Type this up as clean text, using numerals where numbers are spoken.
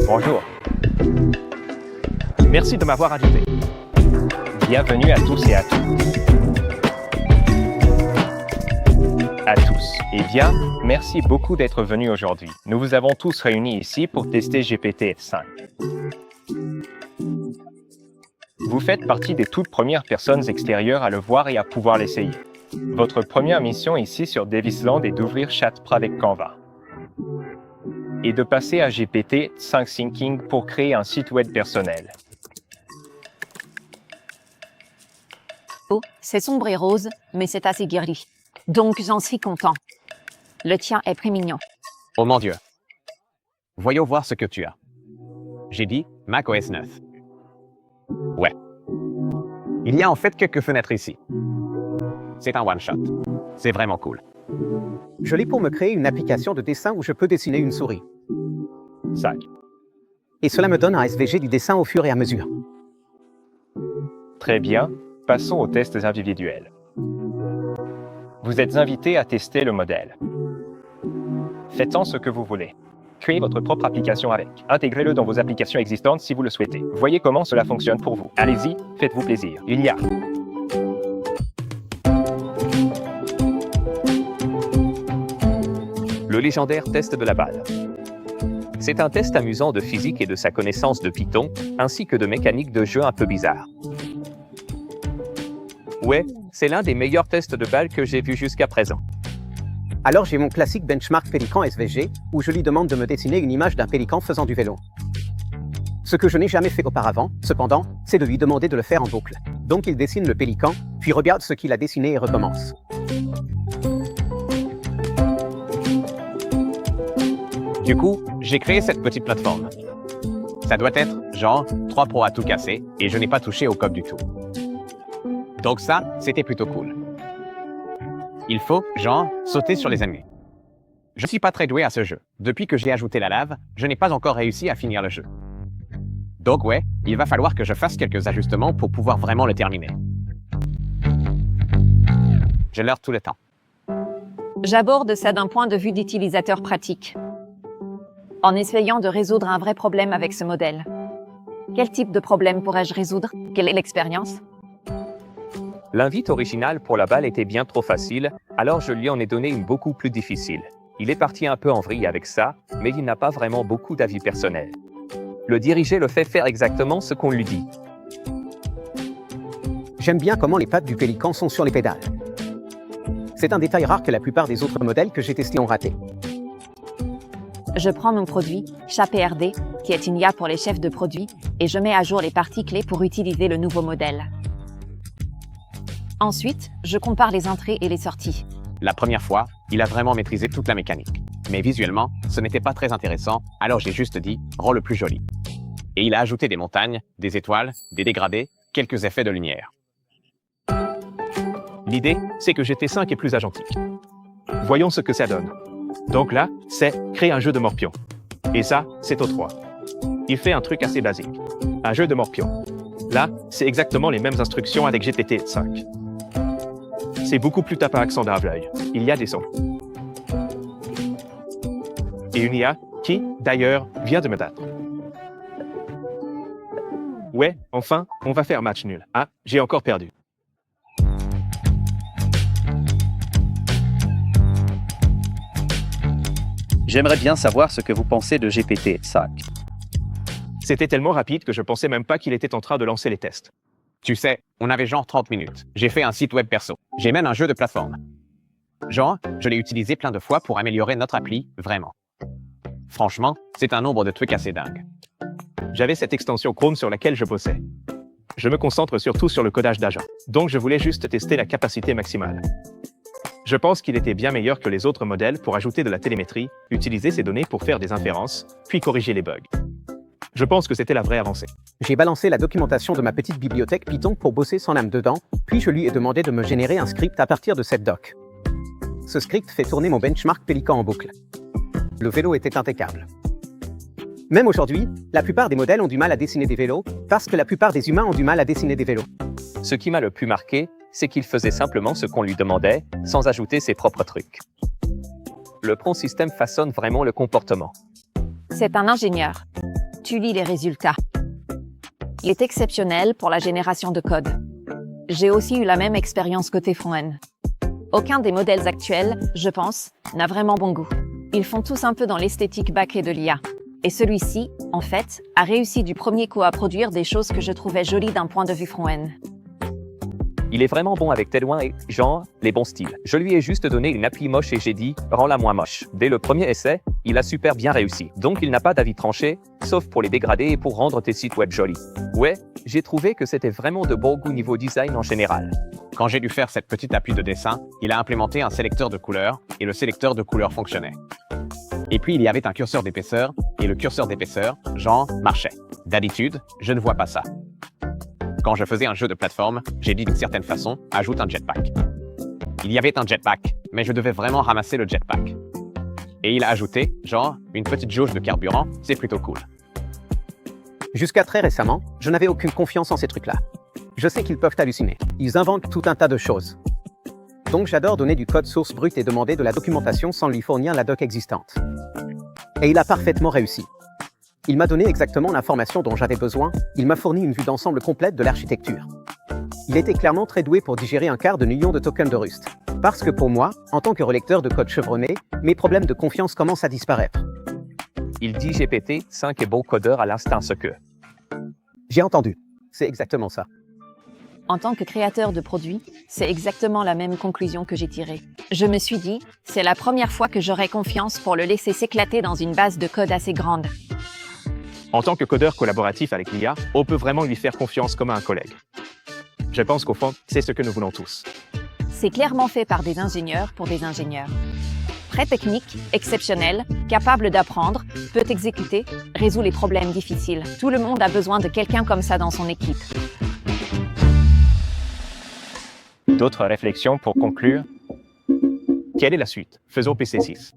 Bonjour. Merci de m'avoir ajouté. Bienvenue à tous et à toutes. À tous. Eh bien, merci beaucoup d'être venus aujourd'hui. Nous vous avons tous réunis ici pour tester GPT-5. Vous faites partie des toutes premières personnes extérieures à le voir et à pouvoir l'essayer. Votre première mission ici sur Davisland est d'ouvrir ChatPro avec Canva et de passer à GPT-5 Thinking pour créer un site web personnel. Oh, c'est sombre et rose, mais c'est assez guéri. Donc j'en suis content. Le tien est très mignon. Oh mon Dieu. Voyons voir ce que tu as. J'ai dit macOS 9. Ouais. Il y a en fait quelques fenêtres ici. C'est un one-shot. C'est vraiment cool. Je l'ai pour me créer une application de dessin où je peux dessiner une souris. 5. Et cela me donne un SVG du dessin au fur et à mesure. Très bien, passons aux tests individuels. Vous êtes invité à tester le modèle. Faites-en ce que vous voulez. Créez votre propre application avec. Intégrez-le dans vos applications existantes si vous le souhaitez. Voyez comment cela fonctionne pour vous. Allez-y, faites-vous plaisir. Il y a le légendaire test de la balle. C'est un test amusant de physique et de sa connaissance de Python, ainsi que de mécaniques de jeu un peu bizarres. Ouais, c'est l'un des meilleurs tests de balle que j'ai vu jusqu'à présent. Alors j'ai mon classique benchmark pélican SVG, où je lui demande de me dessiner une image d'un pélican faisant du vélo. Ce que je n'ai jamais fait auparavant, cependant, c'est de lui demander de le faire en boucle. Donc il dessine le pélican, puis regarde ce qu'il a dessiné et recommence. Du coup, j'ai créé cette petite plateforme. Ça doit être, genre, 3 pros à tout casser, et je n'ai pas touché au code du tout. Donc ça, c'était plutôt cool. Il faut, genre, sauter sur les ennemis. Je ne suis pas très doué à ce jeu. Depuis que j'ai ajouté la lave, je n'ai pas encore réussi à finir le jeu. Donc ouais, il va falloir que je fasse quelques ajustements pour pouvoir vraiment le terminer. Je leurre tout le temps. J'aborde ça d'un point de vue d'utilisateur pratique, en essayant de résoudre un vrai problème avec ce modèle. Quel type de problème pourrais-je résoudre? Quelle est l'expérience? L'invite originale pour la balle était bien trop facile, alors je lui en ai donné une beaucoup plus difficile. Il est parti un peu en vrille avec ça, mais il n'a pas vraiment beaucoup d'avis personnels. Le diriger le fait faire exactement ce qu'on lui dit. J'aime bien comment les pattes du pélican sont sur les pédales. C'est un détail rare que la plupart des autres modèles que j'ai testés ont raté. Je prends mon produit, ChatPRD, qui est une IA pour les chefs de produits, et je mets à jour les parties clés pour utiliser le nouveau modèle. Ensuite, je compare les entrées et les sorties. La première fois, il a vraiment maîtrisé toute la mécanique. Mais visuellement, ce n'était pas très intéressant, alors j'ai juste dit « rends le plus joli ». Et il a ajouté des montagnes, des étoiles, des dégradés, quelques effets de lumière. L'idée, c'est que GT5 est plus agentique. Voyons ce que ça donne. Donc là, c'est créer un jeu de morpion. Et ça, c'est au 3. Il fait un truc assez basique. Un jeu de morpion. Là, c'est exactement les mêmes instructions avec GPT-5. C'est beaucoup plus tape à accent d'ave l'œil. Il y a des sons. Et une IA qui, d'ailleurs, vient de me battre. Ouais, enfin, on va faire match nul. Ah, j'ai encore perdu. J'aimerais bien savoir ce que vous pensez de GPT-5. C'était tellement rapide que je pensais même pas qu'il était en train de lancer les tests. Tu sais, on avait genre 30 minutes. J'ai fait un site web perso. J'ai même un jeu de plateforme. Genre, je l'ai utilisé plein de fois pour améliorer notre appli, vraiment. Franchement, c'est un nombre de trucs assez dingue. J'avais cette extension Chrome sur laquelle je bossais. Je me concentre surtout sur le codage d'agents. Donc je voulais juste tester la capacité maximale. Je pense qu'il était bien meilleur que les autres modèles pour ajouter de la télémétrie, utiliser ces données pour faire des inférences, puis corriger les bugs. Je pense que c'était la vraie avancée. J'ai balancé la documentation de ma petite bibliothèque Python pour bosser son âme dedans, puis je lui ai demandé de me générer un script à partir de cette doc. Ce script fait tourner mon benchmark pélican en boucle. Le vélo était impeccable. Même aujourd'hui, la plupart des modèles ont du mal à dessiner des vélos, parce que la plupart des humains ont du mal à dessiner des vélos. Ce qui m'a le plus marqué, c'est qu'il faisait simplement ce qu'on lui demandait, sans ajouter ses propres trucs. Le prompt système façonne vraiment le comportement. C'est un ingénieur. Tu lis les résultats. Il est exceptionnel pour la génération de code. J'ai aussi eu la même expérience côté front-end. Aucun des modèles actuels, je pense, n'a vraiment bon goût. Ils font tous un peu dans l'esthétique back-end de l'IA. Et celui-ci, en fait, a réussi du premier coup à produire des choses que je trouvais jolies d'un point de vue front-end. Il est vraiment bon avec Telouin et, genre, les bons styles. Je lui ai juste donné une appli moche et j'ai dit « rends-la moins moche ». Dès le premier essai, il a super bien réussi. Donc il n'a pas d'avis tranché, sauf pour les dégrader et pour rendre tes sites web jolis. Ouais, j'ai trouvé que c'était vraiment de bon goût niveau design en général. Quand j'ai dû faire cette petite appli de dessin, il a implémenté un sélecteur de couleurs, et le sélecteur de couleurs fonctionnait. Et puis il y avait un curseur d'épaisseur, et le curseur d'épaisseur, genre, marchait. D'habitude, je ne vois pas ça. Quand je faisais un jeu de plateforme, j'ai dit d'une certaine façon, ajoute un jetpack. Il y avait un jetpack, mais je devais vraiment ramasser le jetpack. Et il a ajouté, genre, une petite jauge de carburant, c'est plutôt cool. Jusqu'à très récemment, je n'avais aucune confiance en ces trucs-là. Je sais qu'ils peuvent halluciner. Ils inventent tout un tas de choses. Donc j'adore donner du code source brut et demander de la documentation sans lui fournir la doc existante. Et il a parfaitement réussi. Il m'a donné exactement l'information dont j'avais besoin, il m'a fourni une vue d'ensemble complète de l'architecture. Il était clairement très doué pour digérer 1/4 de million de tokens de Rust. Parce que pour moi, en tant que relecteur de code chevronné, mes problèmes de confiance commencent à disparaître. Il dit GPT-5 est bon codeur à l'instinct ce que. J'ai entendu. C'est exactement ça. En tant que créateur de produits, c'est exactement la même conclusion que j'ai tirée. Je me suis dit, c'est la première fois que j'aurai confiance pour le laisser s'éclater dans une base de code assez grande. En tant que codeur collaboratif avec l'IA, on peut vraiment lui faire confiance comme à un collègue. Je pense qu'au fond, c'est ce que nous voulons tous. C'est clairement fait par des ingénieurs pour des ingénieurs. Très technique, exceptionnel, capable d'apprendre, peut exécuter, résout les problèmes difficiles. Tout le monde a besoin de quelqu'un comme ça dans son équipe. D'autres réflexions pour conclure? Quelle est la suite? Faisons PC6.